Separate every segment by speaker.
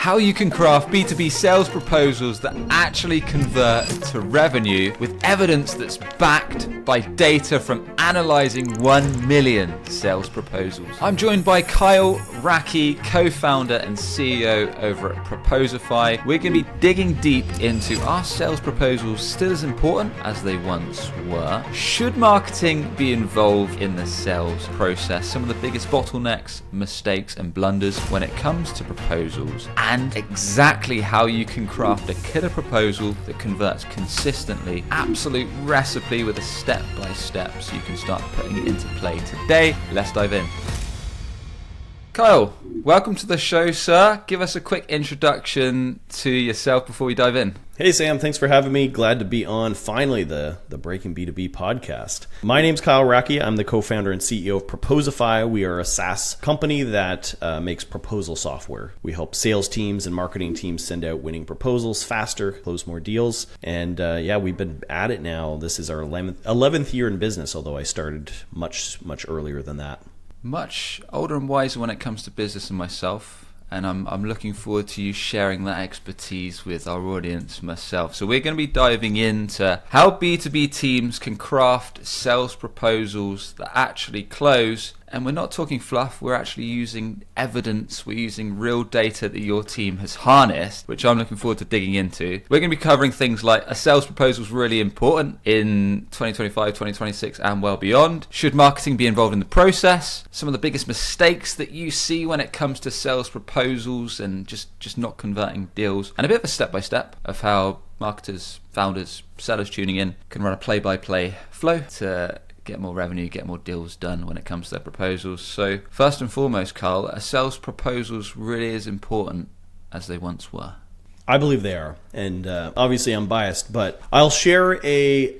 Speaker 1: how you can craft B2B sales proposals that actually convert to revenue with evidence that's backed by data from analyzing 1 million sales proposals. I'm joined by Kyle Racki, co-founder and CEO over at Proposify. We're going to be digging deep into, are sales proposals still as important as they once were? Should marketing be involved in the sales process? Some of the biggest bottlenecks, mistakes and blunders when it comes to proposals, and exactly how you can craft a killer proposal that converts consistently. Absolute recipe with a step-by-step so you can start putting it into play today. Let's dive in. Kyle, welcome to the show, sir. Give us a quick introduction to yourself before we dive in.
Speaker 2: Hey Sam, thanks for having me. Glad to be on finally the Breaking B2B podcast. My name's Kyle Racki. I'm the co-founder and CEO of Proposify. We are a SaaS company that makes proposal software. We help sales teams and marketing teams send out winning proposals faster, close more deals. And we've been at it now. This is our 11th year in business, although I started much earlier than that.
Speaker 1: Much older and wiser when it comes to business than myself, and I'm looking forward to you sharing that expertise with our audience, myself. So we're going to be diving into how B2B teams can craft sales proposals that actually close. And we're not talking fluff, we're actually using evidence, we're using real data that your team has harnessed, which I'm looking forward to digging into. We're going to be covering things like, are sales proposals really important in 2025, 2026 and well beyond? Should marketing be involved in the process? Some of the biggest mistakes that you see when it comes to sales proposals and just not converting deals. And a bit of a step-by-step of how marketers, founders, sellers tuning in can run a play-by-play flow to get more revenue, get more deals done when it comes to their proposals. So first and foremost, Carl, are sales proposals really as important as they once were?
Speaker 2: I believe they are, and obviously I'm biased, but I'll share a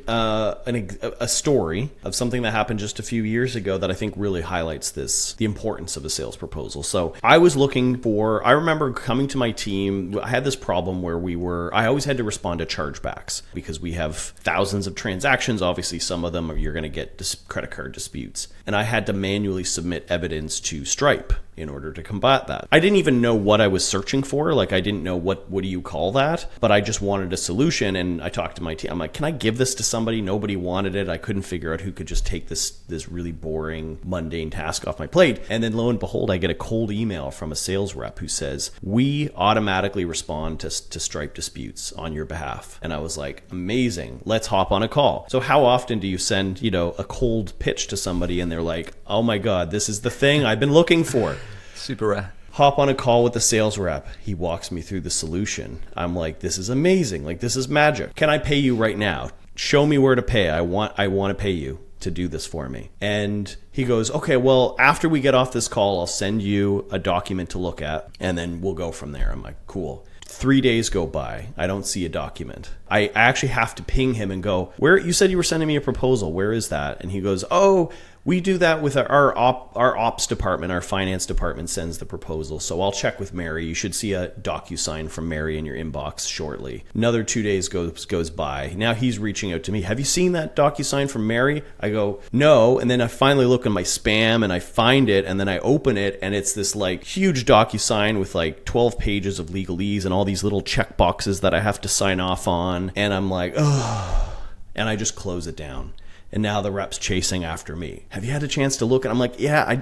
Speaker 2: story of something that happened just a few years ago that I think really highlights the importance of a sales proposal. So I remember coming to my team, I had this problem where I always had to respond to chargebacks because we have thousands of transactions. Obviously, some of them you're going to get credit card disputes, and I had to manually submit evidence to Stripe in order to combat that. I didn't even know what I was searching for. Like, I didn't know what do you call that, but I just wanted a solution. And I talked to my team. I'm like, can I give this to somebody? Nobody wanted it. I couldn't figure out who could just take this really boring, mundane task off my plate. And then lo and behold, I get a cold email from a sales rep who says, we automatically respond to Stripe disputes on your behalf. And I was like, amazing. Let's hop on a call. So how often do you send, a cold pitch to somebody and they're like, oh my God, this is the thing I've been looking for.
Speaker 1: Super rare.
Speaker 2: Hop on a call with the sales rep. He walks me through the solution. I'm like, this is amazing. Like, this is magic. Can I pay you right now? Show me where to pay. I want to pay you to do this for me. And he goes, okay, well, after we get off this call, I'll send you a document to look at, and then we'll go from there. I'm like, cool. 3 days go by. I don't see a document. I actually have to ping him and go, where, you said you were sending me a proposal. Where is that? And he goes, oh, we do that with our ops department. Our finance department sends the proposal. So I'll check with Mary. You should see a DocuSign from Mary in your inbox shortly. Another 2 days goes by. Now he's reaching out to me. Have you seen that DocuSign from Mary? I go, no. And then I finally look in my spam and I find it, and then I open it, and it's this like huge DocuSign with like 12 pages of legalese and all these little check boxes that I have to sign off on. And I'm like, oh, and I just close it down. And now the rep's chasing after me. Have you had a chance to look? And I'm like, yeah,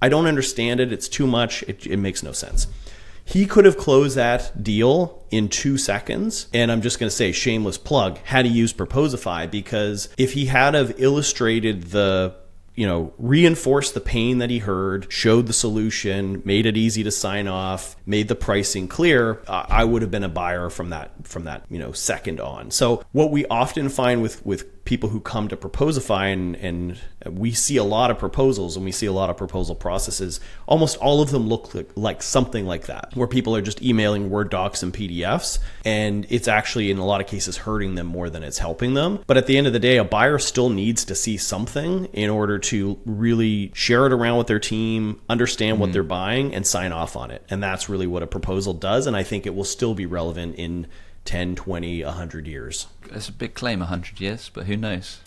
Speaker 2: I don't understand it. It's too much. It makes no sense. He could have closed that deal in 2 seconds. And I'm just going to say, shameless plug, had he used Proposify, because if he had have illustrated reinforced the pain that he heard, showed the solution, made it easy to sign off, made the pricing clear, I would have been a buyer from that second on. So what we often find with people who come to Proposify, and we see a lot of proposals and we see a lot of proposal processes, almost all of them look like something like that, where people are just emailing Word docs and PDFs, and it's actually in a lot of cases hurting them more than it's helping them. But at the end of the day, a buyer still needs to see something in order to really share it around with their team, understand what they're buying, and sign off on it. And that's really what a proposal does, and I think it will still be relevant in 10, 20, 100 years.
Speaker 1: It's a big claim, 100 years, but who knows?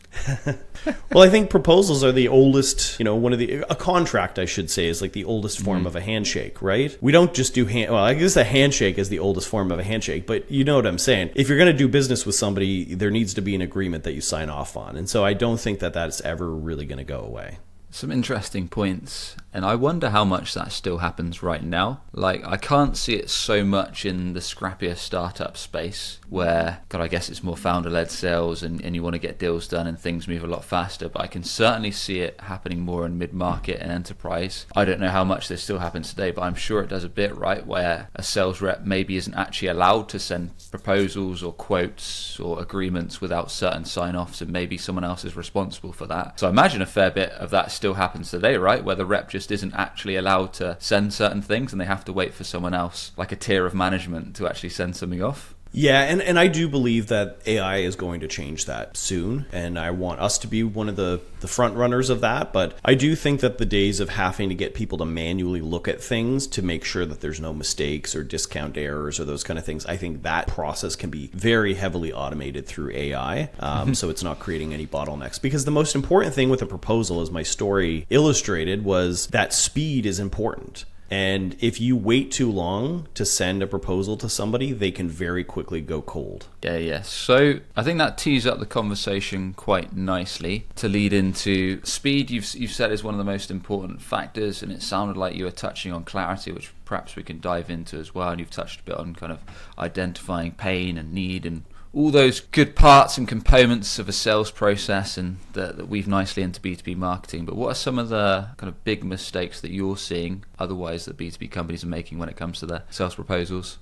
Speaker 2: Well, I think proposals are the oldest, a contract, I should say, is like the oldest form of a handshake, right? We don't just do I guess a handshake is the oldest form of a handshake, but you know what I'm saying. If you're going to do business with somebody, there needs to be an agreement that you sign off on. And so I don't think that that's ever really going to go away.
Speaker 1: Some interesting points, and I wonder how much that still happens right now. Like, I can't see it so much in the scrappier startup space where, God, I guess it's more founder-led sales and you want to get deals done and things move a lot faster, but I can certainly see it happening more in mid-market and enterprise. I don't know how much this still happens today, but I'm sure it does a bit, right, where a sales rep maybe isn't actually allowed to send proposals or quotes or agreements without certain sign-offs, and maybe someone else is responsible for that. So I imagine a fair bit of that still happens today, right, where the rep just isn't actually allowed to send certain things and they have to wait for someone else, like a tier of management, to actually send something off.
Speaker 2: Yeah, and I do believe that AI is going to change that soon, and I want us to be one of the front runners of that. But I do think that the days of having to get people to manually look at things to make sure that there's no mistakes or discount errors or those kind of things, I think that process can be very heavily automated through AI, so it's not creating any bottlenecks. Because the most important thing with a proposal, as my story illustrated, was that speed is important. And if you wait too long to send a proposal to somebody, they can very quickly go cold.
Speaker 1: Yeah. So I think that tees up the conversation quite nicely to lead into speed. You've said is one of the most important factors, and it sounded like you were touching on clarity, which perhaps we can dive into as well. And you've touched a bit on kind of identifying pain and need and all those good parts and components of a sales process, and that weave nicely into B2B marketing. But what are some of the kind of big mistakes that you're seeing otherwise that B2B companies are making when it comes to their sales proposals?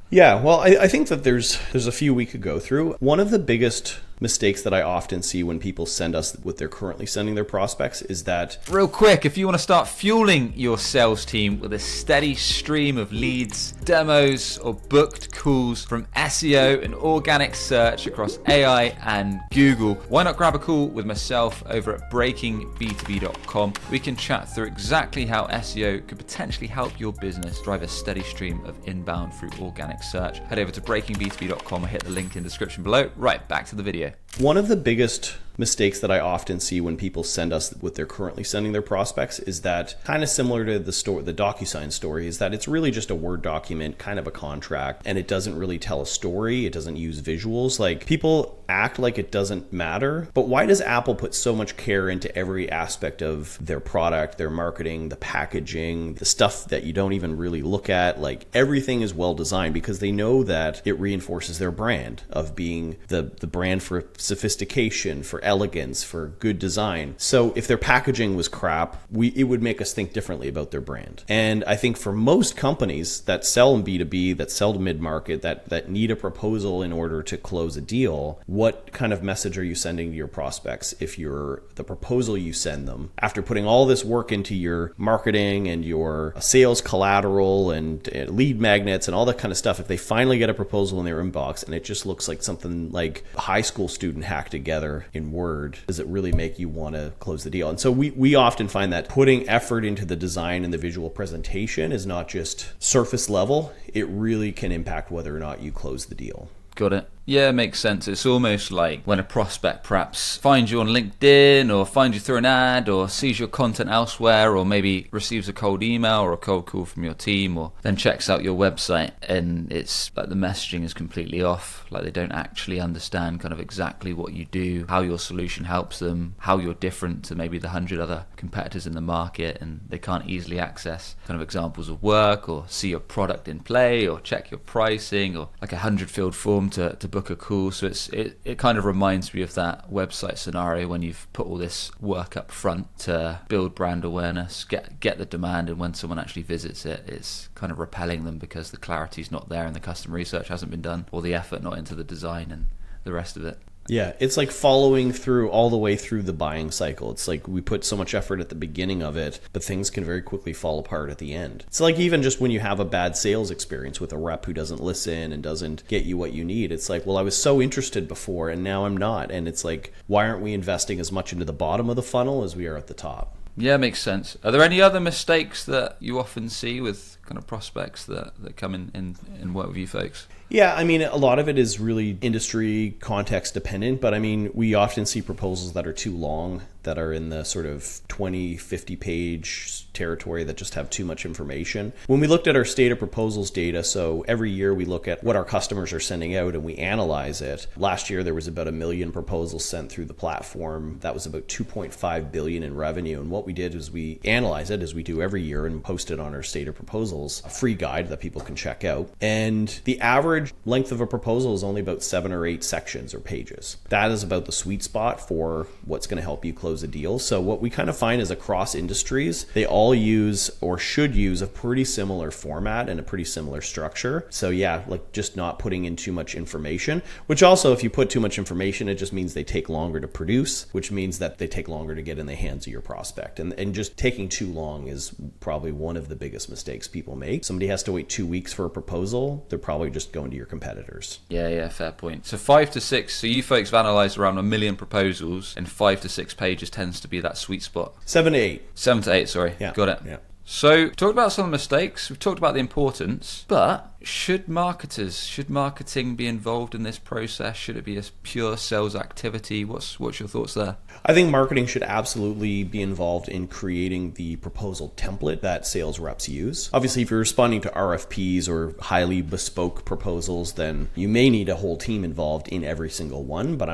Speaker 2: Yeah, well, I think that there's a few we could go through. One of the biggest mistakes that I often see when people send us what they're currently sending their prospects is that...
Speaker 1: Real quick, if you want to start fueling your sales team with a steady stream of leads, demos, or booked calls from SEO and organic search across AI and Google, why not grab a call with myself over at breakingb2b.com? We can chat through exactly how SEO could potentially help your business drive a steady stream of inbound through organic search. Head over to breakingb2b.com or hit the link in the description below. Right, back to the video.
Speaker 2: One of the biggest mistakes that I often see when people send us what they're currently sending their prospects is that, kind of similar to the DocuSign story, is that it's really just a Word document, kind of a contract, and it doesn't really tell a story. It doesn't use visuals. Like, people act like it doesn't matter, but why does Apple put so much care into every aspect of their product, their marketing, the packaging, the stuff that you don't even really look at? Like, everything is well designed because they know that it reinforces their brand of being the brand for sophistication, for elegance, for good design. So if their packaging was crap, it would make us think differently about their brand. And I think for most companies that sell in B2B, that sell to mid-market, that need a proposal in order to close a deal, what kind of message are you sending to your prospects if the proposal you send them, after putting all this work into your marketing and your sales collateral and lead magnets and all that kind of stuff, if they finally get a proposal in their inbox and it just looks like something like a high school student hacked together in Word, does it really make you want to close the deal? And so we often find that putting effort into the design and the visual presentation is not just surface level. It really can impact whether or not you close the deal.
Speaker 1: Got it. Yeah, it makes sense. It's almost like when a prospect perhaps finds you on LinkedIn or finds you through an ad or sees your content elsewhere, or maybe receives a cold email or a cold call from your team, or then checks out your website and it's like the messaging is completely off. Like, they don't actually understand kind of exactly what you do, how your solution helps them, how you're different to maybe the 100 other competitors in the market, and they can't easily access kind of examples of work or see your product in play or check your pricing or like a 100-field form to book a call. So it kind of reminds me of that website scenario when you've put all this work up front to build brand awareness, get the demand, and when someone actually visits it, it's kind of repelling them because the clarity's not there and the customer research hasn't been done, or the effort not into the design and the rest of it.
Speaker 2: Yeah, it's like following through all the way through the buying cycle. It's like we put so much effort at the beginning of it, but things can very quickly fall apart at the end. It's like even just when you have a bad sales experience with a rep who doesn't listen and doesn't get you what you need. It's like, well, I was so interested before and now I'm not. And it's like, why aren't we investing as much into the bottom of the funnel as we are at the top?
Speaker 1: Yeah, makes sense. Are there any other mistakes that you often see with kind of prospects that come in and work with you folks?
Speaker 2: Yeah, I mean, a lot of it is really industry context dependent, but I mean, we often see proposals that are too long, that are in the sort of 20, 50 page territory that just have too much information. When we looked at our state of proposals data, so every year we look at what our customers are sending out and we analyze it. Last year, there was about 1 million proposals sent through the platform. That was about 2.5 billion in revenue. And what we did is we analyze it, as we do every year, and post it on our state of proposals, a free guide that people can check out. And the average length of a proposal is only about 7 or 8 sections or pages. That is about the sweet spot for what's going to help you close a deal. So what we kind of find is across industries, they all use or should use a pretty similar format and a pretty similar structure. So yeah, like just not putting in too much information, which also, if you put too much information, it just means they take longer to produce, which means that they take longer to get in the hands of your prospect. And just taking too long is probably one of the biggest mistakes people make. Somebody has to wait 2 weeks for a proposal, they're probably just going to your competitors.
Speaker 1: Yeah, fair point. So 5 to 6, so you folks have analysed around 1 million proposals, and 5 to 6 pages tends to be that sweet spot.
Speaker 2: 7 to 8.
Speaker 1: 7 to 8, sorry.
Speaker 2: Yeah.
Speaker 1: Got it.
Speaker 2: Yeah.
Speaker 1: So we've talked about some of the mistakes, we've talked about the importance, but should marketing be involved in this process? Should it be a pure sales activity? What's your thoughts there?
Speaker 2: I think marketing should absolutely be involved in creating the proposal template that sales reps use. Obviously, if you're responding to RFPs or highly bespoke proposals, then you may need a whole team involved in every single one, but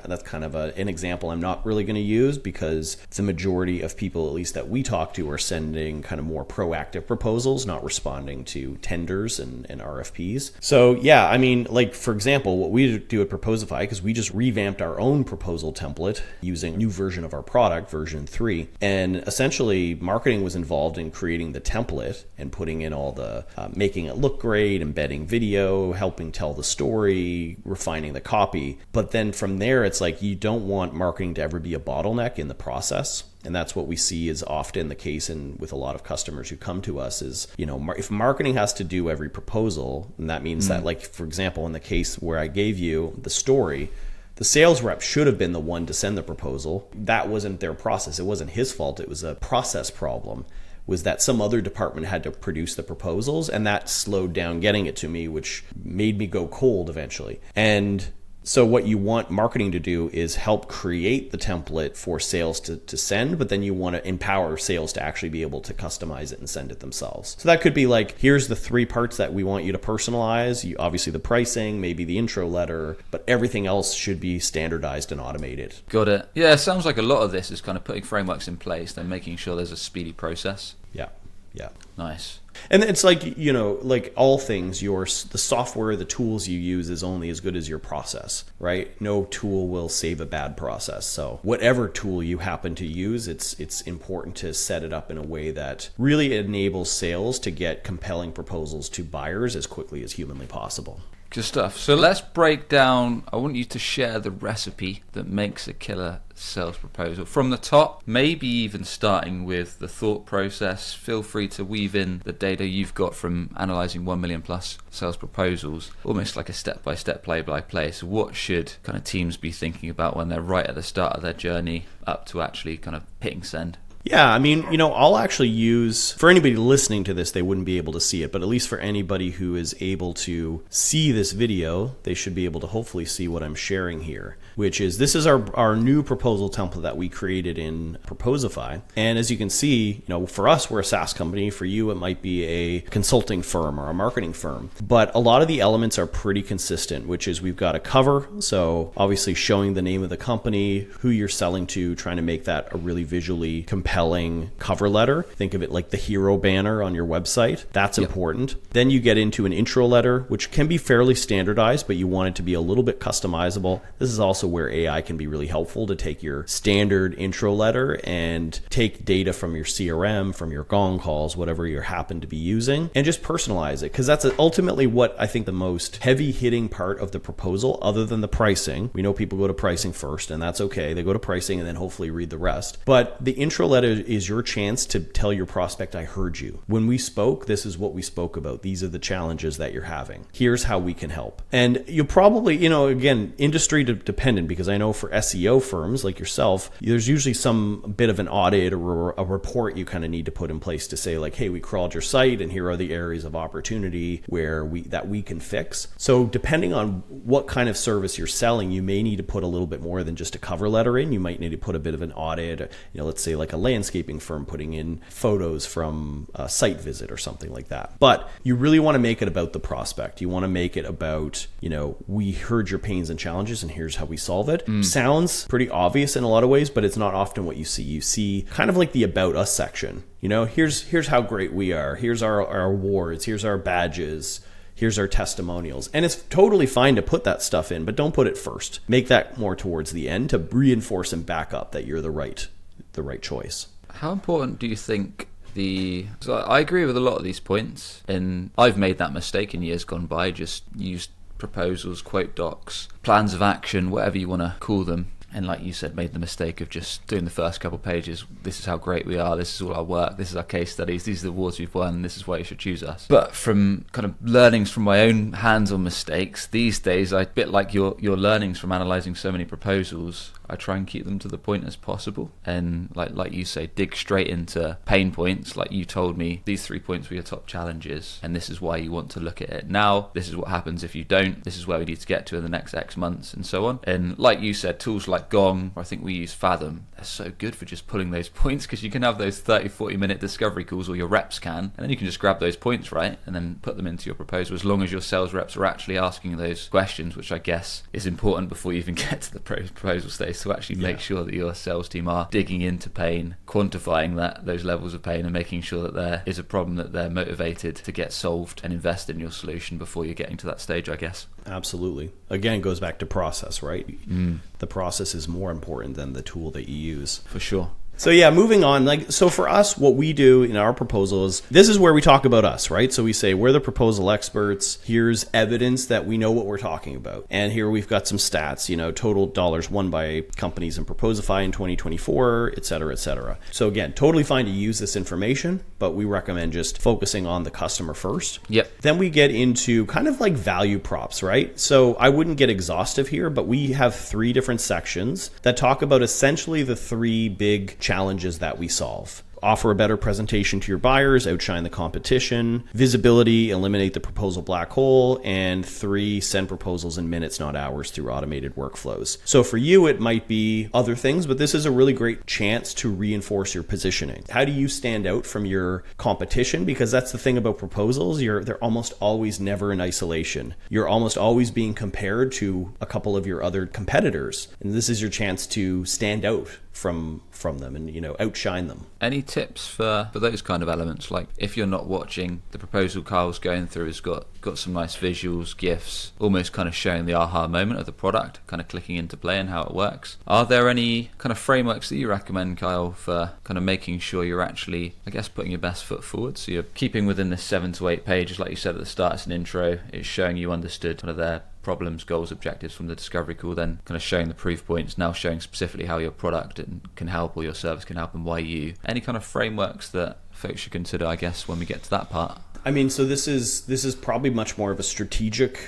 Speaker 2: that's kind of an example I'm not really going to use, because the majority of people, at least that we talk to, are sending kind of more proactive proposals, not responding to tenders and RFPs. So yeah, I mean, like for example, what we do at Proposify, because we just revamped our own proposal template using a new version of our product, version 3. And essentially marketing was involved in creating the template and putting in all the, making it look great, embedding video, helping tell the story, refining the copy. But then from there, it's like, you don't want marketing to ever be a bottleneck in the process. And that's what we see is often the case with a lot of customers who come to us is, if marketing has to do every proposal, and that means that, like, for example, in the case where I gave you the story, the sales rep should have been the one to send the proposal. That wasn't their process. It wasn't his fault. It was a process problem, was that some other department had to produce the proposals, and that slowed down getting it to me, which made me go cold eventually. And so what you want marketing to do is help create the template for sales to send, but then you want to empower sales to actually be able to customize it and send it themselves. So that could be like, here's the 3 parts that we want you to personalize. Obviously the pricing, maybe the intro letter, but everything else should be standardized and automated.
Speaker 1: Got it. Yeah, it sounds like a lot of this is kind of putting frameworks in place, then making sure there's a speedy process.
Speaker 2: Yeah.
Speaker 1: Nice.
Speaker 2: And it's like, like all things, the software, the tools you use is only as good as your process, right? No tool will save a bad process. So whatever tool you happen to use, it's important to set it up in a way that really enables sales to get compelling proposals to buyers as quickly as humanly possible.
Speaker 1: Good stuff. So let's break down, I want you to share the recipe that makes a killer sales proposal. From the top, maybe even starting with the thought process. Feel free to weave in the data you've got from analysing 1 million plus sales proposals, almost like a step-by-step, play-by-play. So what should kind of teams be thinking about when they're right at the start of their journey up to actually kind of hitting send?
Speaker 2: Yeah, I mean, I'll actually use, for anybody listening to this, they wouldn't be able to see it, but at least for anybody who is able to see this video, they should be able to hopefully see what I'm sharing here, which is, this is our new proposal template that we created in Proposify. And as you can see, for us, we're a SaaS company. For you, it might be a consulting firm or a marketing firm. But a lot of the elements are pretty consistent, which is we've got a cover. So obviously showing the name of the company, who you're selling to, trying to make that a really visually compelling cover letter. Think of it like the hero banner on your website. That's important. Then you get into an intro letter, which can be fairly standardized, but you want it to be a little bit customizable. This is also where AI can be really helpful, to take your standard intro letter and take data from your CRM, from your Gong calls, whatever you happen to be using, and just personalize it. Because that's ultimately what I think the most heavy hitting part of the proposal, other than the pricing. We know people go to pricing first, and that's okay. They go to pricing and then hopefully read the rest. But the intro letter letter is your chance to tell your prospect, I heard you. When we spoke, this is what we spoke about. These are the challenges that you're having. Here's how we can help. And you'll probably, again, industry dependent, because I know for SEO firms like yourself, there's usually some bit of an audit or a report you kind of need to put in place to say like, hey, we crawled your site and here are the areas of opportunity where we can fix. So depending on what kind of service you're selling, you may need to put a little bit more than just a cover letter in. You might need to put a bit of an audit, let's say like a landscaping firm putting in photos from a site visit or something like that. But you really want to make it about the prospect. You want to make it about, we heard your pains and challenges and here's how we solve it. Sounds pretty obvious in a lot of ways, but it's not often what you see. You see kind of like the about us section. Here's how great we are. Here's our awards. Here's our badges. Here's our testimonials. And it's totally fine to put that stuff in, but don't put it first. Make that more towards the end to reinforce and back up that you're the right choice.
Speaker 1: How important do you think so I agree with a lot of these points, and I've made that mistake in years gone by, just used proposals, quote docs, plans of action, whatever you want to call them. And like you said, made the mistake of just doing the first couple of pages. This is how great we are. This is all our work. This is our case studies. These are the awards we've won. This is why you should choose us. But from kind of learnings from my own hands-on mistakes, these days, a bit like your learnings from analysing so many proposals, I try and keep them to the point as possible. And like you say, dig straight into pain points. Like you told me, these 3 points were your top challenges, and this is why you want to look at it now. This is what happens if you don't. This is where we need to get to in the next X months, and so on. And like you said, tools like Gong, or I think we use Fathom, they're so good for just pulling those points, because you can have those 30-40 minute discovery calls, or your reps can, and then you can just grab those points, right, and then put them into your proposal, as long as your sales reps are actually asking those questions, which I guess is important before you even get to the proposal stage, to actually make sure that your sales team are digging into pain, quantifying those levels of pain, and making sure that there is a problem that they're motivated to get solved and invest in your solution before you're getting to that stage, I guess.
Speaker 2: Absolutely. Again, it goes back to process, right? The process is more important than the tool that you use.
Speaker 1: For sure.
Speaker 2: So yeah, moving on. So for us, what we do in our proposals, this is where we talk about us, right? So we say we're the proposal experts. Here's evidence that we know what we're talking about. And here we've got some stats, total dollars won by companies in Proposify in 2024, et cetera, et cetera. So again, totally fine to use this information, but we recommend just focusing on the customer first.
Speaker 1: Yep.
Speaker 2: Then we get into kind of like value props, right? So I wouldn't get exhaustive here, but we have 3 different sections that talk about essentially the 3 big challenges that we solve. Offer a better presentation to your buyers, outshine the competition, visibility, eliminate the proposal black hole, and 3, send proposals in minutes, not hours, through automated workflows. So for you, it might be other things, but this is a really great chance to reinforce your positioning. How do you stand out from your competition? Because that's the thing about proposals. They're almost always never in isolation. You're almost always being compared to a couple of your other competitors. And this is your chance to stand out from them and outshine them.
Speaker 1: Any tips for those kind of elements? Like if you're not watching, the proposal Kyle's going through has got some nice visuals, GIFs, almost kind of showing the aha moment of the product, kind of clicking into play and how it works. Are there any kind of frameworks that you recommend, Kyle, for kind of making sure you're actually, I guess, putting your best foot forward? So you're keeping within this 7 to 8 pages, like you said at the start, it's an intro, it's showing you understood kind of their problems, goals, objectives from the discovery call, then kind of showing the proof points, now showing specifically how your product can help or your service can help and why you. Any kind of frameworks that folks should consider, I guess, when we get to that part?
Speaker 2: I mean, so this is probably much more of a strategic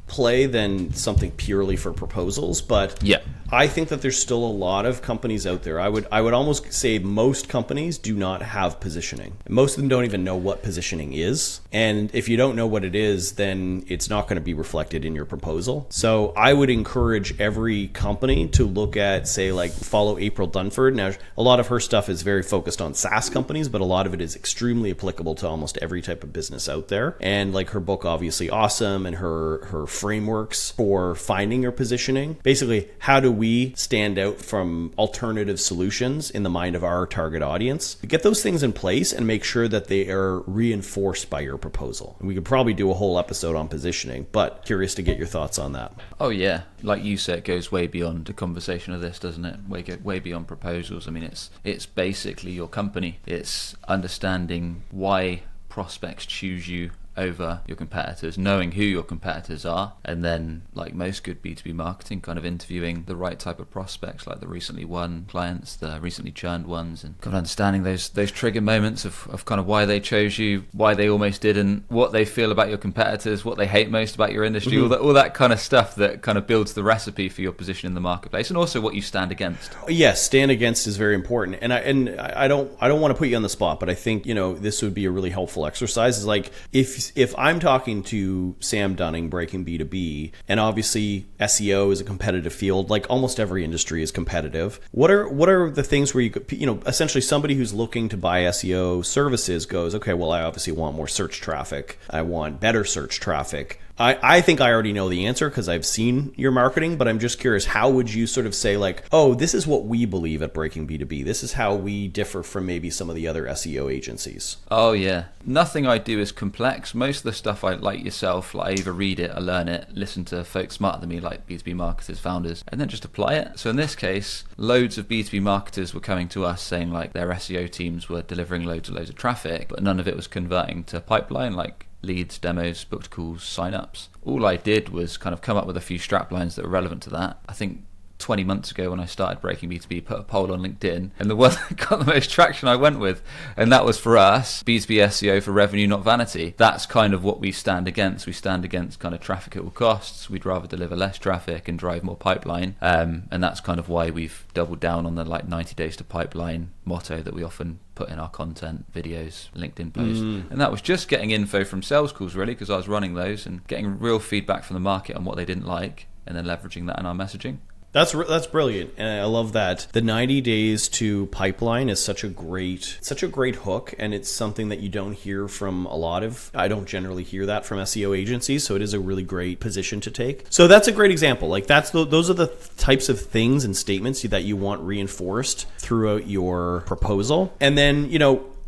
Speaker 2: play than something purely for proposals, but
Speaker 1: yeah,
Speaker 2: I think that there's still a lot of companies out there. I would almost say most companies do not have positioning. Most of them don't even know what positioning is. And if you don't know what it is, then it's not going to be reflected in your proposal. So I would encourage every company to look at, say, like follow April Dunford. Now, a lot of her stuff is very focused on SaaS companies, but a lot of it is extremely applicable to almost every type of business out there. And like her book, obviously awesome, and her frameworks for finding your positioning. Basically, how do we stand out from alternative solutions in the mind of our target audience? Get those things in place and make sure that they are reinforced by your proposal. And we could probably do a whole episode on positioning, but curious to get your thoughts on that.
Speaker 1: Oh yeah, like you said, it goes way beyond a conversation of this, doesn't it? Way beyond proposals. I mean, it's basically your company. It's understanding why prospects choose you over your competitors, knowing who your competitors are, and then, like most good B2B marketing, kind of interviewing the right type of prospects, like the recently won clients, the recently churned ones, and kind of understanding those trigger moments of kind of why they chose you, why they almost didn't, what they feel about your competitors, what they hate most about your industry, all that kind of stuff that kind of builds the recipe for your position in the marketplace, and also what you stand against.
Speaker 2: Yes, stand against is very important. And I don't want to put you on the spot, but I think, this would be a really helpful exercise. Is like if I'm talking to Sam Dunning, Breaking B2B, and obviously SEO is a competitive field, like almost every industry is competitive. What are the things where you could, essentially somebody who's looking to buy SEO services goes, okay, well, I obviously want more search traffic. I want better search traffic. I think I already know the answer because I've seen your marketing, but I'm just curious, how would you sort of say like, oh, this is what we believe at Breaking B2B. This is how we differ from maybe some of the other SEO agencies.
Speaker 1: Oh, yeah. Nothing I do is complex. Most of the stuff I like yourself, like I either read it, I learn it, listen to folks smarter than me, like B2B marketers, founders, and then just apply it. So in this case, loads of B2B marketers were coming to us saying like their SEO teams were delivering loads of traffic, but none of it was converting to pipeline, like leads, demos, booked calls, signups. All I did was kind of come up with a few strap lines that were relevant to that. I think 20 months ago when I started Breaking B2B, put a poll on LinkedIn, and the one that got the most traction I went with, and that was for us, B2B SEO for revenue, not vanity. That's kind of what we stand against. We stand against kind of traffic at all costs. We'd rather deliver less traffic and drive more pipeline, and that's kind of why we've doubled down on the like 90 days to pipeline motto that we often put in our content, videos, LinkedIn posts. And that was just getting info from sales calls, really, because I was running those and getting real feedback from the market on what they didn't like, and then leveraging that in our messaging.
Speaker 2: That's brilliant, and I love that. The 90 days to pipeline is such a great hook, and it's something that you don't hear from a lot of. I don't generally hear that from SEO agencies, so it is a really great position to take. So that's a great example. Like those are the types of things and statements that you want reinforced throughout your proposal, and then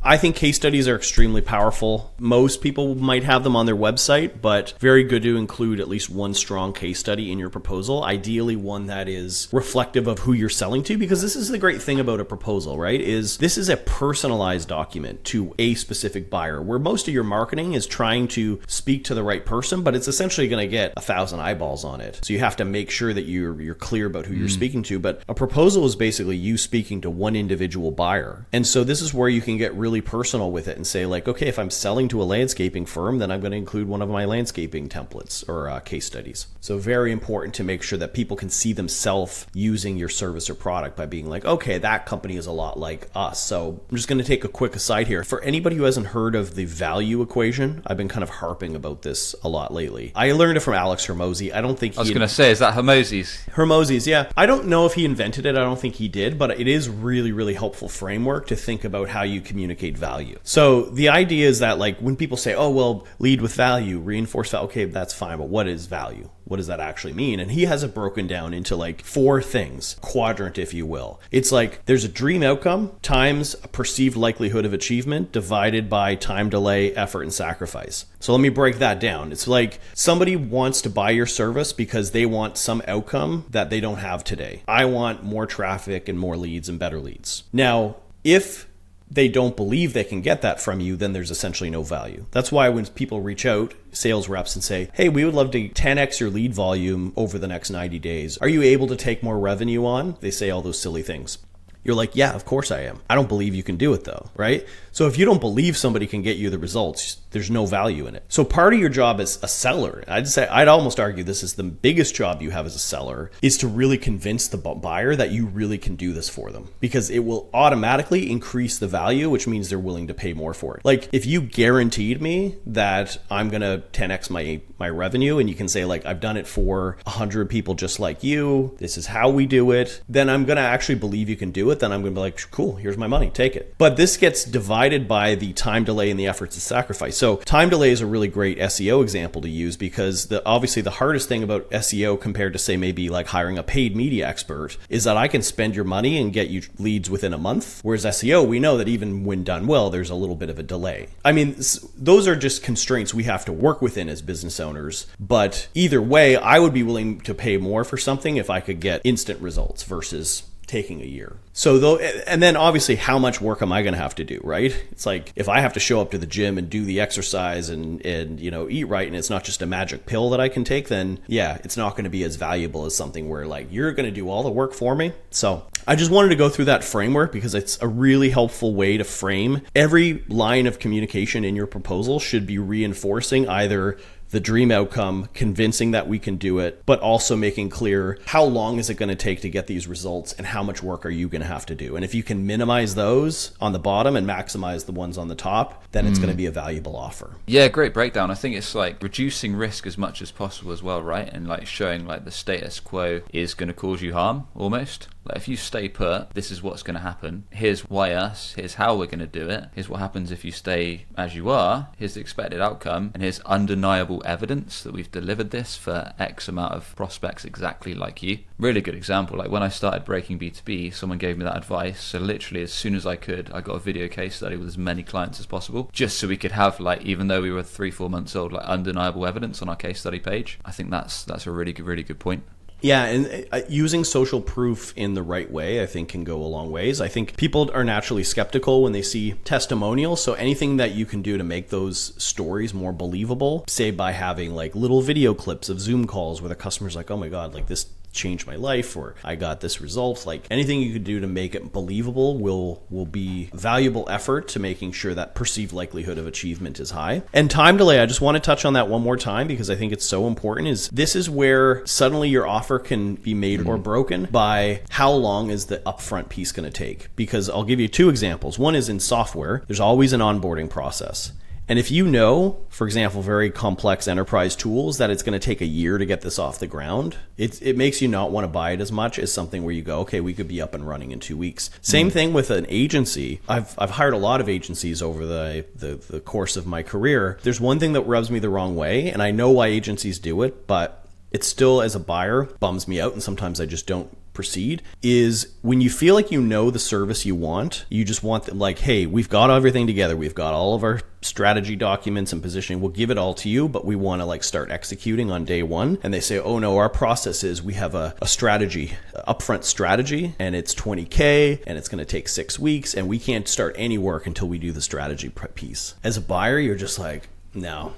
Speaker 2: I think case studies are extremely powerful. Most people might have them on their website, but very good to include at least one strong case study in your proposal, ideally one that is reflective of who you're selling to, because this is the great thing about a proposal, right? Is this is a personalized document to a specific buyer, where most of your marketing is trying to speak to the right person, but it's essentially going to get 1,000 eyeballs on it. So you have to make sure that you're clear about who you're speaking to, but a proposal is basically you speaking to one individual buyer. And so this is where you can get really personal with it and say like, okay, if I'm selling to a landscaping firm, then I'm going to include one of my landscaping templates or case studies. So very important to make sure that people can see themselves using your service or product by being like, okay, that company is a lot like us. So I'm just going to take a quick aside here. For anybody who hasn't heard of the value equation, I've been kind of harping about this a lot lately. I learned it from Alex Hormozi. I don't think
Speaker 1: I was going to say, is that Hormozi's?
Speaker 2: Hormozi's, yeah. I don't know if he invented it. I don't think he did, but it is really, really helpful framework to think about how you communicate value. So the idea is that like when people say, oh, well, lead with value, reinforce value, okay, that's fine, but what is value? What does that actually mean? And he has it broken down into like 4 things, quadrant, if you will. It's like there's a dream outcome times a perceived likelihood of achievement divided by time delay, effort, and sacrifice. So let me break that down. It's like somebody wants to buy your service because they want some outcome that they don't have today. I want more traffic and more leads and better leads. Now, if they don't believe they can get that from you, then there's essentially no value. That's why when people reach out, sales reps, and say, hey, we would love to 10x your lead volume over the next 90 days. Are you able to take more revenue on? They say all those silly things. You're like, yeah, of course I am. I don't believe you can do it though, right? So if you don't believe somebody can get you the results, there's no value in it. So part of your job as a seller, I'd almost argue this is the biggest job you have as a seller, is to really convince the buyer that you really can do this for them, because it will automatically increase the value, which means they're willing to pay more for it. Like if you guaranteed me that I'm going to 10x my revenue, and you can say like, I've done it for 100 people just like you, this is how we do it, then I'm going to actually believe you can do it. Then I'm going to be like, cool, here's my money, take it. But this gets divided by the time delay and the efforts and sacrifice. So time delay is a really great SEO example to use, because obviously the hardest thing about SEO compared to say maybe like hiring a paid media expert is that I can spend your money and get you leads within a month. Whereas SEO, we know that even when done well, there's a little bit of a delay. I mean, those are just constraints we have to work within as business owners. But either way, I would be willing to pay more for something if I could get instant results versus taking a year. So though, and then obviously how much work am I going to have to do, right? It's like if I have to show up to the gym and do the exercise and eat right, and it's not just a magic pill that I can take, then yeah, it's not going to be as valuable as something where like you're going to do all the work for me. So I just wanted to go through that framework because it's a really helpful way to frame every line of communication in your proposal should be reinforcing either the dream outcome, convincing that we can do it, but also making clear how long is it going to take to get these results and how much work are you going to have to do. And if you can minimize those on the bottom and maximize the ones on the top, then it's going to be a valuable offer.
Speaker 1: Yeah, great breakdown. I think it's like reducing risk as much as possible as well, right? And like showing like the status quo is going to cause you harm almost. Like if you stay put, this is what's going to happen. Here's why us. Here's how we're going to do it. Here's what happens if you stay as you are. Here's the expected outcome. And here's undeniable evidence that we've delivered this for X amount of prospects exactly like you. Really good example. Like when I started breaking B2B, someone gave me that advice. So literally as soon as I could, I got a video case study with as many clients as possible, just so we could have like, even though we were 3-4 months old, like undeniable evidence on our case study page. I think that's a really good point.
Speaker 2: Yeah, and using social proof in the right way, I think, can go a long ways. I think people are naturally skeptical when they see testimonials. So anything that you can do to make those stories more believable, say by having like little video clips of Zoom calls where the customer's like, oh my God, like this changed my life, or I got this result. Like anything you could do to make it believable will be valuable effort to making sure that perceived likelihood of achievement is high. And time delay, I just want to touch on that one more time because I think it's so important. This is where suddenly your offer can be made or broken by how long is the upfront piece going to take. Because I'll give you 2 examples. One is in software, there's always an onboarding process. And if you know, for example, very complex enterprise tools, that it's going to take a year to get this off the ground, it makes you not want to buy it as much as something where you go, okay, we could be up and running in 2 weeks. Same thing with an agency. I've hired a lot of agencies over the course of my career. There's one thing that rubs me the wrong way, and I know why agencies do it, but it still, as a buyer, bums me out, and sometimes I just don't proceed, is when you feel like you know the service you want, you just want them like, hey, we've got everything together. We've got all of our strategy documents and positioning. We'll give it all to you, but we want to like start executing on day one. And they say, oh no, our process is we have a strategy, upfront strategy, and it's $20K and it's going to take 6 weeks and we can't start any work until we do the strategy piece. As a buyer, you're just like, no,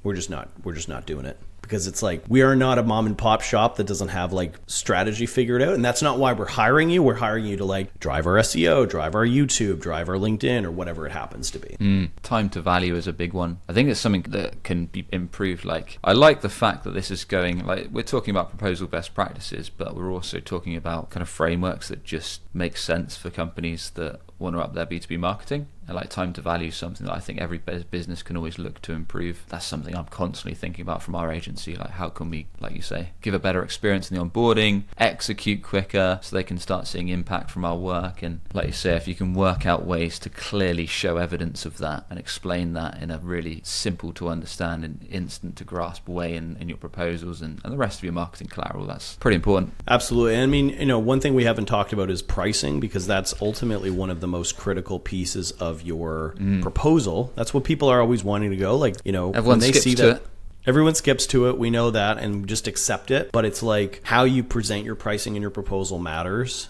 Speaker 2: we're just not doing it. Because it's like, we are not a mom and pop shop that doesn't have like strategy figured out. And that's not why we're hiring you. We're hiring you to like drive our SEO, drive our YouTube, drive our LinkedIn, or whatever it happens to be.
Speaker 1: Time to value is a big one. I think it's something that can be improved. Like, I like the fact that this is going, like, we're talking about proposal best practices, but we're also talking about kind of frameworks that just make sense for companies that want to up their B2B marketing. And like time to value is something that I think every business can always look to improve. That's something I'm constantly thinking about from our agency. Like, how can we, like you say, give a better experience in the onboarding, execute quicker so they can start seeing impact from our work. And like you say, if you can work out ways to clearly show evidence of that and explain that in a really simple to understand and instant to grasp way in your proposals and the rest of your marketing collateral, that's pretty important.
Speaker 2: Absolutely. I mean, one thing we haven't talked about is pricing, because that's ultimately one of the most critical pieces of your proposal. That's what people are always wanting to go. Like,
Speaker 1: everyone
Speaker 2: when they
Speaker 1: skips
Speaker 2: see
Speaker 1: to
Speaker 2: that,
Speaker 1: it.
Speaker 2: Everyone skips to it. We know that, and just accept it. But it's like how you present your pricing in your proposal matters.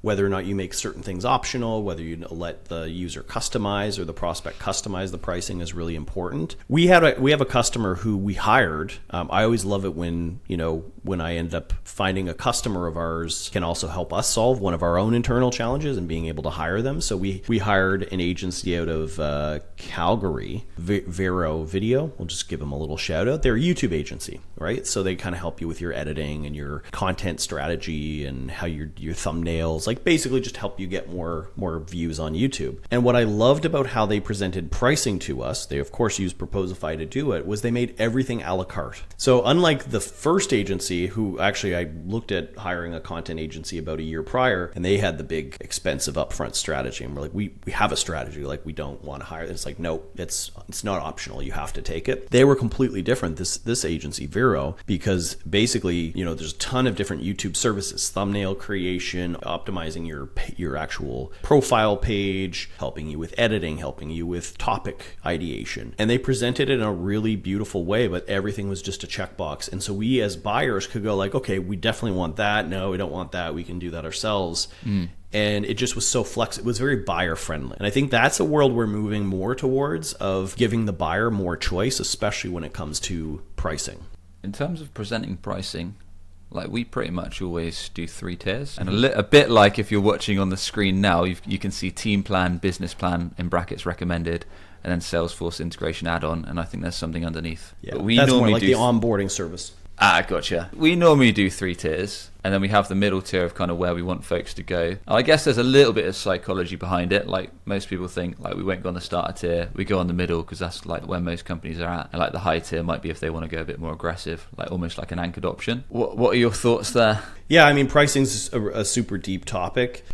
Speaker 2: Whether or not you make certain things optional, whether you let the user customize or the prospect customize the pricing is really important. We have a customer who we hired. I always love it when I end up finding a customer of ours can also help us solve one of our own internal challenges and being able to hire them. So we hired an agency out of Calgary, Vero Video. We'll just give them a little shout out. They're a YouTube agency, right? So they kind of help you with your editing and your content strategy and how your thumbnails, like basically just help you get more views on YouTube. And what I loved about how they presented pricing to us, they of course used Proposify to do it, was they made everything a la carte. So unlike the first agency, who actually I looked at hiring a content agency about a year prior, and they had the big expensive upfront strategy, and we're like, we have a strategy, like we don't want to hire. It's like, no, it's not optional, you have to take it. They were completely different, this agency, Vero, because basically, there's a ton of different YouTube services, thumbnail creation, optimizing your actual profile page, helping you with editing, helping you with topic ideation. And they presented it in a really beautiful way, but everything was just a checkbox. And so we as buyers could go like, okay, we definitely want that. No, we don't want that. We can do that ourselves. And it just was so flexible. It was very buyer friendly. And I think that's a world we're moving more towards, of giving the buyer more choice, especially when it comes to pricing.
Speaker 1: In terms of presenting pricing, like we pretty much always do 3 tiers. And a bit like if you're watching on the screen now, you can see team plan, business plan, in brackets recommended, and then Salesforce integration add-on. And I think there's something underneath.
Speaker 2: Yeah, but that's more like the onboarding service.
Speaker 1: Gotcha. We normally do 3 tiers, and then we have the middle tier of kind of where we want folks to go. I guess there's a little bit of psychology behind it. Like most people think, like we won't go on the starter tier, we go on the middle because that's like where most companies are at. And like the high tier might be if they want to go a bit more aggressive, like almost like an anchored option. What are your thoughts there?
Speaker 2: Yeah, I mean, pricing's a super deep topic.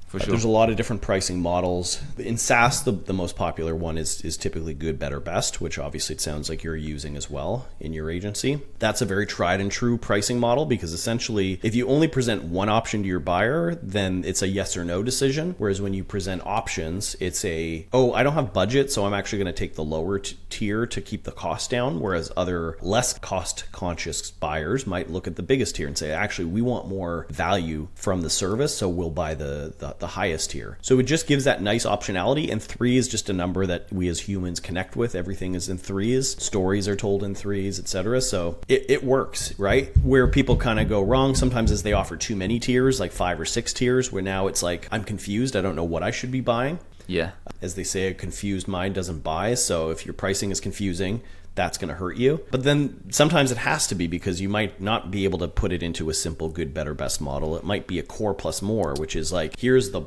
Speaker 1: For sure.
Speaker 2: There's a lot of different pricing models. In SaaS, the most popular one is typically good, better, best, which obviously it sounds like you're using as well in your agency. That's a very tried and true pricing model, because essentially if you only present one option to your buyer, then it's a yes or no decision. Whereas when you present options, it's I don't have budget, so I'm actually going to take the lower tier to keep the cost down. Whereas other less cost conscious buyers might look at the biggest tier and say, actually, we want more value from the service, so we'll buy the highest tier. So it just gives that nice optionality, and 3 is just a number that we as humans connect with. Everything is in 3s. Stories are told in 3s, etc. So it works, right? Where people kind of go wrong sometimes is they offer too many tiers, like 5 or 6 tiers, where now it's like, I'm confused. I don't know what I should be buying.
Speaker 1: Yeah.
Speaker 2: As they say, a confused mind doesn't buy. So if your pricing is confusing, that's going to hurt you. But then sometimes it has to be, because you might not be able to put it into a simple good, better, best model. It might be a core plus more, which is like, here's the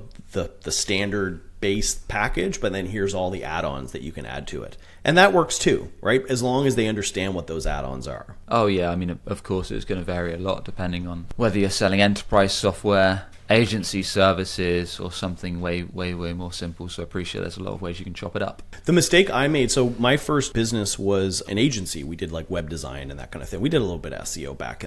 Speaker 2: standard base package, but then here's all the add-ons that you can add to it. And that works too, right? As long as they understand what those add-ons are.
Speaker 1: Oh yeah, I mean, of course it's going to vary a lot depending on whether you're selling enterprise software, agency services, or something way more simple. So I appreciate there's a lot of ways you can chop it up.
Speaker 2: The mistake I made, so my first business was an agency. We did like web design and that kind of thing. We did a little bit of SEO back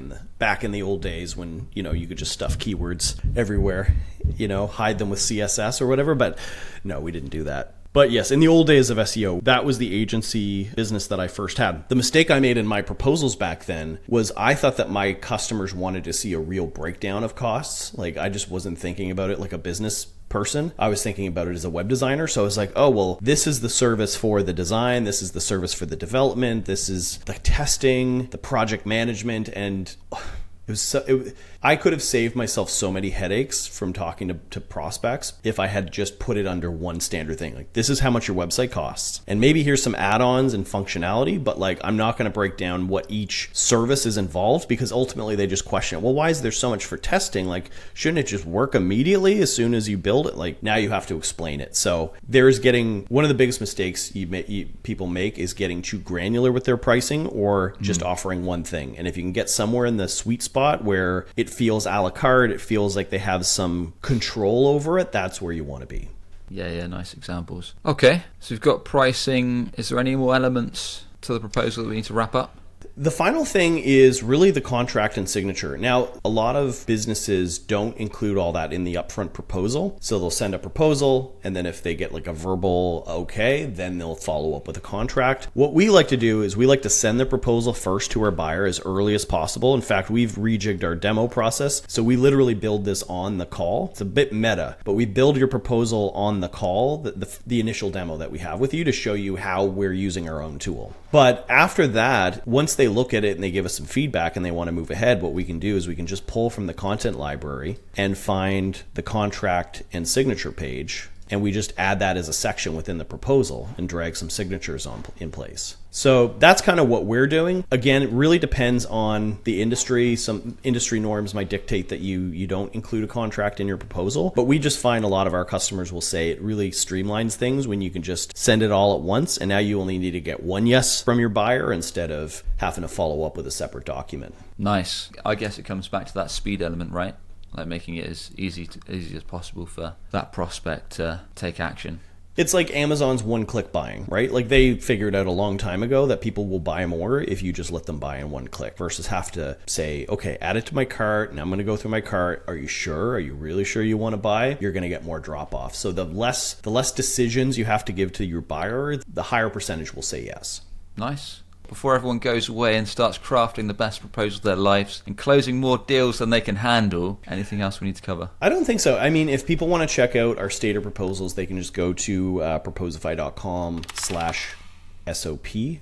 Speaker 2: in the old days when, you could just stuff keywords everywhere, hide them with CSS or whatever. But no, we didn't do that. But yes, in the old days of SEO, that was the agency business that I first had. The mistake I made in my proposals back then was I thought that my customers wanted to see a real breakdown of costs. Like, I just wasn't thinking about it like a business person. I was thinking about it as a web designer. So I was like, oh, well, this is the service for the design. This is the service for the development. This is the testing, the project management. And I could have saved myself so many headaches from talking to prospects if I had just put it under one standard thing. Like, this is how much your website costs. And maybe here's some add-ons and functionality, but like, I'm not going to break down what each service is involved, because ultimately they just question it. Well, why is there so much for testing? Like, shouldn't it just work immediately as soon as you build it? Like, now you have to explain it. So one of the biggest mistakes people make is getting too granular with their pricing, or just offering one thing. And if you can get somewhere in the sweet spot where it feels a la carte, it feels like they have some control over it, that's where you want to be.
Speaker 1: Yeah, nice examples. Okay, so we've got pricing. Is there any more elements to the proposal that we need to wrap up?
Speaker 2: The final thing is really the contract and signature. Now, a lot of businesses don't include all that in the upfront proposal. So they'll send a proposal, and then if they get like a verbal okay, then they'll follow up with a contract. What we like to do is we like to send the proposal first to our buyer as early as possible. In fact, we've rejigged our demo process. So we literally build this on the call. It's a bit meta, but we build your proposal on the call, the initial demo that we have with you, to show you how we're using our own tool. But after that, once they look at it and they give us some feedback and they want to move ahead, what we can do is we can just pull from the content library and find the contract and signature page, and we just add that as a section within the proposal and drag some signatures in place. So that's kind of what we're doing. Again, it really depends on the industry. Some industry norms might dictate that you don't include a contract in your proposal, but we just find a lot of our customers will say it really streamlines things when you can just send it all at once, and now you only need to get one yes from your buyer instead of having to follow up with a separate document.
Speaker 1: Nice. I guess it comes back to that speed element, right? Like making it as easy as possible for that prospect to take action.
Speaker 2: It's like Amazon's one-click buying, right? Like they figured out a long time ago that people will buy more if you just let them buy in one click versus have to say, okay, add it to my cart and I'm going to go through my cart. Are you sure? Are you really sure you want to buy? You're going to get more drop-off. So the less decisions you have to give to your buyer, the higher percentage will say yes.
Speaker 1: Nice. Before everyone goes away and starts crafting the best proposal of their lives and closing more deals than they can handle, anything else we need to cover?
Speaker 2: I don't think so. I mean, if people want to check out our state of proposals, they can just go to proposify.com/SOP.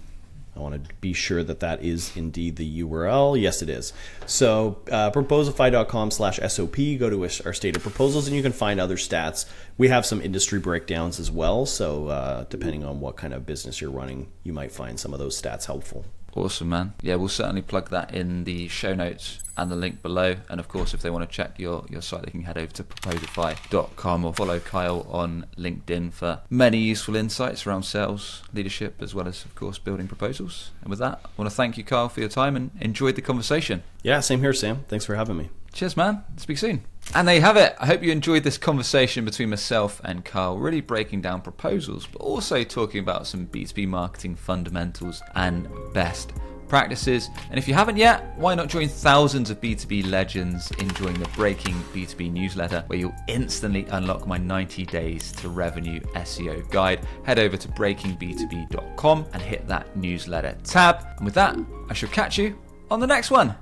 Speaker 2: I want to be sure that that is indeed the URL. Yes, it is. So proposify.com/SOP, go to our state of proposals and you can find other stats. We have some industry breakdowns as well. So depending on what kind of business you're running, you might find some of those stats helpful.
Speaker 1: Awesome, man. Yeah, we'll certainly plug that in the show notes and the link below. And of course, if they want to check your site, they can head over to proposify.com or follow Kyle on LinkedIn for many useful insights around sales, leadership, as well as, of course, building proposals. And with that, I want to thank you, Kyle, for your time and enjoyed the conversation.
Speaker 2: Yeah, same here, Sam. Thanks for having me.
Speaker 1: Cheers, man. Speak soon. And there you have it. I hope you enjoyed this conversation between myself and Kyle, really breaking down proposals, but also talking about some B2B marketing fundamentals and best practices. And if you haven't yet, why not join thousands of B2B legends enjoying the Breaking B2B newsletter, where you'll instantly unlock my 90 days to revenue SEO guide. Head over to breakingb2b.com and hit that newsletter tab. And with that, I shall catch you on the next one.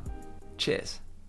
Speaker 1: Cheers.